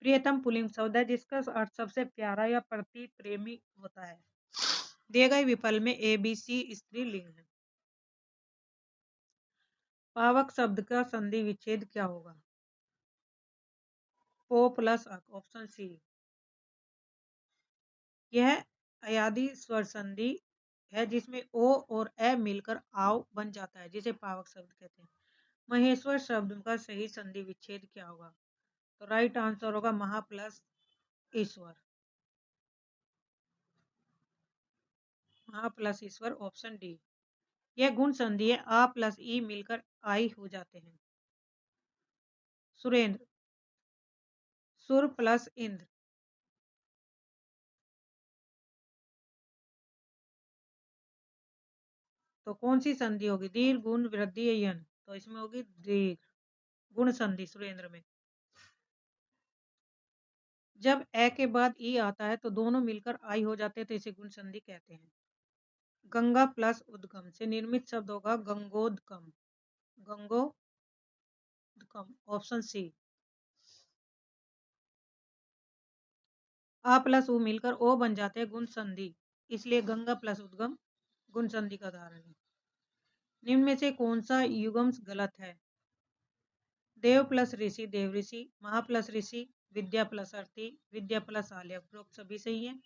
[SPEAKER 1] प्रियतम पुल्लिंग शब्द है जिसका अर्थ सबसे प्यारा या प्रति प्रेमी होता है। दिए गए विफल में ए बी सी स्त्रीलिंग है। पावक शब्द का संधि विच्छेद क्या होगा? पो प्लस अक, ऑप्शन सी। यह अयादी स्वर संधि है जिसमें ओ और ए मिलकर आव बन जाता है जिसे पावक शब्द कहते हैं। महेश्वर शब्द का सही संधि विच्छेद क्या होगा? तो राइट आंसर होगा महा प्लस ईश्वर। महा प्लस ईश्वर, ऑप्शन डी। यह गुण संधि है, आ प्लस ई मिलकर आई हो जाते हैं। सुरेंद्र, सुर प्लस इंद्र। तो कौन सी संधि होगी? दीर्घ, गुण, वृद्धि या यन? तो इसमें होगी दीर्घ, गुण संधि सुरेंद्र में। जब ए के बाद ई आता है तो दोनों मिलकर आई हो जाते हैं तो इसे गुण संधि कहते हैं। गंगा प्लस उद्गम से निर्मित शब्द होगा गंगोदकम। गंगोदकम, ऑप्शन सी। आ प्लस उ मिलकर ओ बन जाते हैं गुण संधि, इसलिए गंगा प्लस उद्गम गुण संधि का उदाहरण है। निम्न में से कौन सा युग्म गलत है? देव प्लस ऋषि, देव ऋषि, महा प्लस ऋषि, विद्या प्लस अर्थी, विद्या प्लस आर्य। उपरोक्त सभी सही है।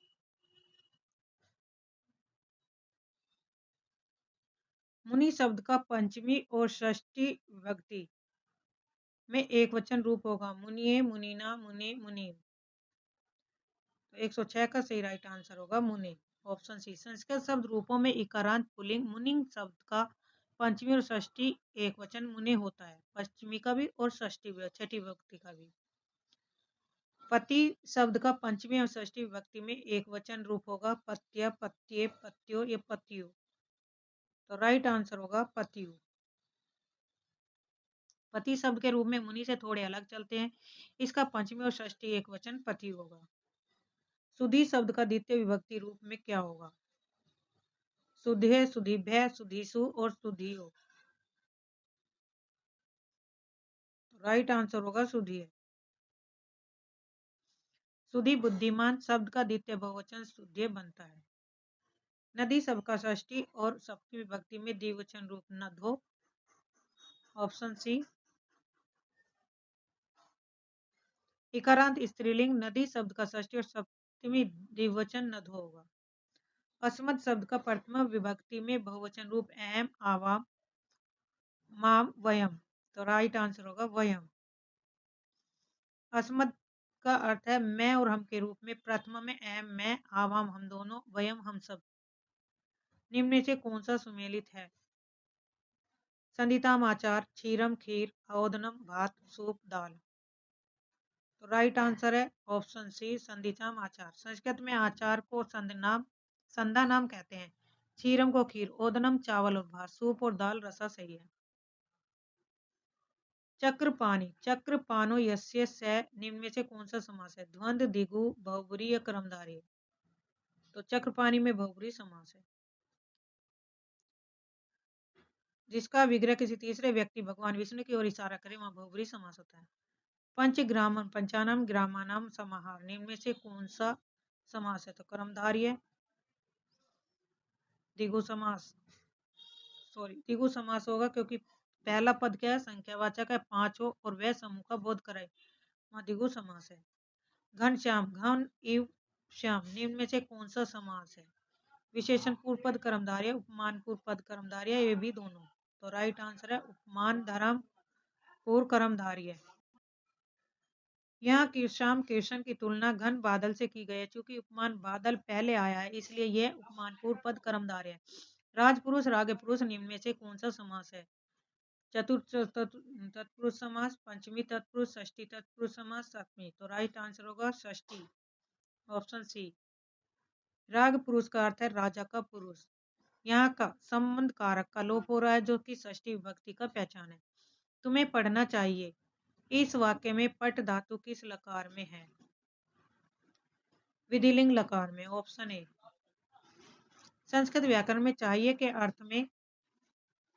[SPEAKER 1] मुनि शब्द का पंचमी और षष्ठी विभक्ति में एक वचन रूप होगा मुनिये, मुनीना, मुने, मुनीम। तो 106 का सही राइट आंसर होगा मुनि, ऑप्शन सी। संस्कृत शब्द रूपों में इकारांत पुल्लिंग मुनिंग शब्द का पंचमी और षष्ठी एक वचन मुने होता है। पंचमी का भी और षष्ठी भी, छठी विभक्ति का भी। पति शब्द का पंचमी और षष्ठी विभक्ति में एक वचन रूप होगा पत्य, पत्ये, पत्यो या पतियो। तो राइट आंसर होगा पतियु। पति शब्द के रूप में मुनि से थोड़े अलग चलते हैं। इसका पंचमी और षष्ठी एक वचन पति होगा। सुधी शब्द का द्वितीय विभक्ति रूप में क्या होगा? सुधे, सुधीभ्य, सुधीसु और सुधियो। राइट आंसर होगा सुधी। सुधी बुद्धिमान शब्द का द्वितीय बहुवचन सुध्य बनता है। नदी सबका षष्ठी और सप्तमी विभक्ति में द्विवचन रूप नदो। Option C. इकारांत स्त्रीलिंग नदी शब्द का षष्ठी और सप्तमी द्विवचन नद होगा। अस्मत् शब्द का प्रथमा विभक्ति में बहुवचन रूप एम, आवाम, माम, वयम। तो राइट आंसर होगा वयम। अस्मत् का अर्थ है मैं और हम के रूप में, प्रथमा में एम मैं, आवाम हम दोनों, वयम हम सब। निम्न में से कौन सा सुमेलित है? संधिताम आचार, क्षीरम खीर, ओदनम भात, सूप दाल। तो राइट आंसर है ऑप्शन सी संधिताम आचार। संस्कृत में आचार को संधा नाम कहते हैं। क्षीरम को खीर, ओदनम चावल और भात, सूप और दाल रसा सही है। चक्रपाणी, चक्रपाणो यस्य से निम्न में से कौन सा समास है? द्वंद्व, द्विगु, बहुब्रीहि या कर्मधारय। तो चक्रपाणी में बहुब्रीहि समास है। जिसका विग्रह किसी तीसरे व्यक्ति भगवान विष्णु की ओर इशारा करे वहां बहुब्रीहि समास होता है। पंचग्रामम, पंचानाम ग्रामानाम समाहार निम्न में से कौन सा समास है? तो कर्मधारय। द्विगु समास, द्विगु समास होगा क्योंकि पहला पद क्या है? संख्यावाचक है, पांच हो और वह समूह का बोध कराए, वहां द्विगु समास है। घनश्याम, घन इव श्याम निम्न में से कौन सा समास है? विशेषण पूर्व पद कर्मधारय, उपमान पूर्व पद कर्मधारय, ये भी दोनों। तो राइट आंसर है उपमान धर्म पूर्व कर्मधारय। यहाँ कृष्ण कृष्ण की तुलना घन बादल से की गई है। चूंकि उपमान बादल पहले आया है इसलिए यह उपमान पूर्व पद कर्मधारय है। राजपुरुष, रागपुरुष निम्न में से कौन सा समास है? चतुर्थ तत्पुरुष समास, पंचमी तत्पुरुष, षष्ठी तत्पुरुष समास, सप्तमी। तो राइट आंसर होगा षष्ठी। Option C. राग पुरुष का अर्थ है राजा का पुरुष। यहाँ का संबंध कारक का लोप हो रहा है जो कि षष्ठी विभक्ति का पहचान है। तुम्हें पढ़ना चाहिए। इस वाक्य में पट धातु किस लकार में है? विधिलिंग लकार में। Option A. संस्कृत व्याकरण में चाहिए के अर्थ में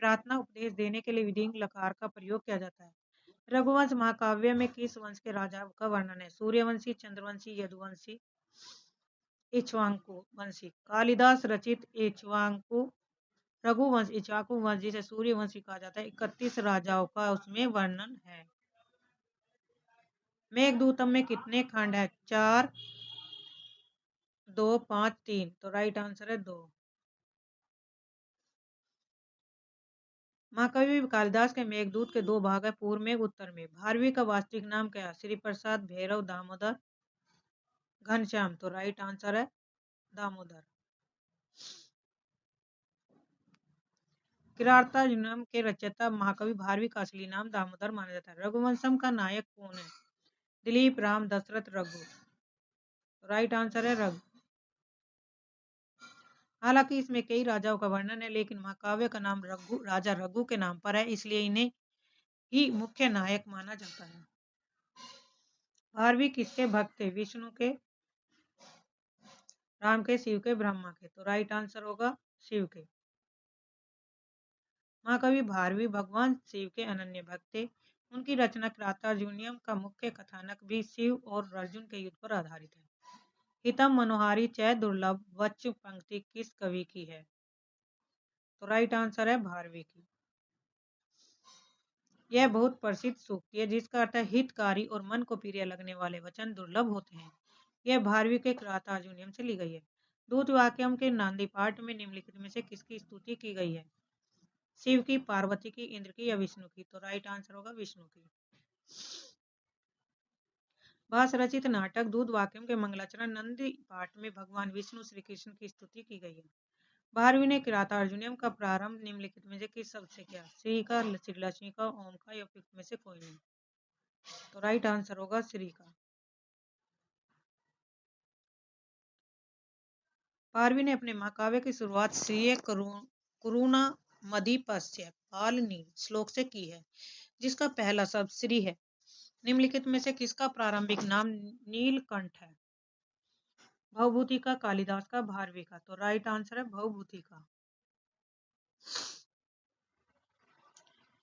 [SPEAKER 1] प्रार्थना उपदेश देने के लिए विधिलिंग लकार का प्रयोग किया जाता है। रघुवंश महाकाव्य में किस वंश के राजा का वर्णन है? सूर्यवंशी, चंद्रवंशी, यदुवंशी, इक्ष्वाकु वंशी। कालिदास रचित इक्ष्वाकु रघुवंश, इक्ष्वाकु वंश जिसे सूर्यवंशी कहा जाता है, 31 राजाओं का उसमें वर्णन है। मेघदूतम में कितने खंड है? 4, 2, 5, 3। तो राइट आंसर है 2। महाकवि कालिदास के मेघदूत के 2 भाग है, पूर्व में, उत्तर में। भारवी का वास्तविक नाम क्या है? श्री प्रसाद, भैरव, दामोदर, घनश्याम। तो राइट आंसर है दामोदर। किरातार्जुनीयम के रचयिता महाकवि भारवी का असली नाम दामोदर माना जाता है। रघुवंशम का नायक कौन है? दिलीप, राम, दशरथ, रघु। राइट आंसर है रघु। हालांकि इसमें कई राजाओं का वर्णन है लेकिन महाकाव्य का नाम राजा रघु के नाम पर है इसलिए इन्हें ही मुख्य नायक माना जाता है। भारवी किसके भक्त थे? विष्णु के, राम के, शिव के, ब्रह्मा के। तो राइट आंसर होगा शिव के। महाकवि भारवी भगवान शिव के अनन्य भक्त थे। उनकी रचना किरातार्जुनीयम का मुख्य कथानक भी शिव और अर्जुन के युद्ध पर आधारित है। हितम मनोहारी चय दुर्लभ वच्च पंक्ति किस कवि की है? तो राइट आंसर है भारवी की। यह बहुत प्रसिद्ध सूक्ति है जिसका अर्थ है हितकारी और मन को प्रिय लगने वाले वचन दुर्लभ होते हैं। यह भारवी के किरातार्जुनीयम से ली गई है। दूत वाक्यम के नांदी पाठ में निम्नलिखित में से किसकी स्तुति की गई है? शिव की, पार्वती की, इंद्र की या विष्णु की? तो राइट आंसर होगा विष्णु की। भास रचित नाटक दूध वाक्यम के मंगलाचरण नंदी पाठ में भगवान विष्णु श्री कृष्ण की स्तुति की गई है। भारवी ने किरातार्जुनीयम का प्रारंभ निम्नलिखित में से किस शब्द से किया? श्री का, श्री लक्ष्मी का, ओम का या उपयुक्त में से कोई नहीं? तो राइट आंसर होगा श्री का। भारवी ने अपने महाकाव्य की शुरुआत श्रीय करुणा मधिपस्य पालनी श्लोक से की है जिसका पहला शब्द श्री है। निम्नलिखित में से किसका प्रारंभिक नाम नीलकंठ है? भवभूति का, कालिदास का, भारवी का। तो राइट आंसर है भवभूति का।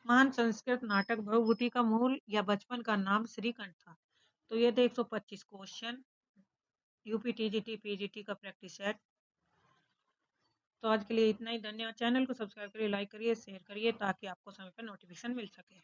[SPEAKER 1] महान संस्कृत नाटक भवभूति का मूल या बचपन का नाम श्रीकंठ था। तो ये थे 125 क्वेश्चन यूपी टीजीटी पीजीटी का प्रैक्टिस सेट। तो आज के लिए इतना ही। धन्यवाद। चैनल को सब्सक्राइब करिए, लाइक करिए, शेयर करिए ताकि आपको समय पर नोटिफिकेशन मिल सके।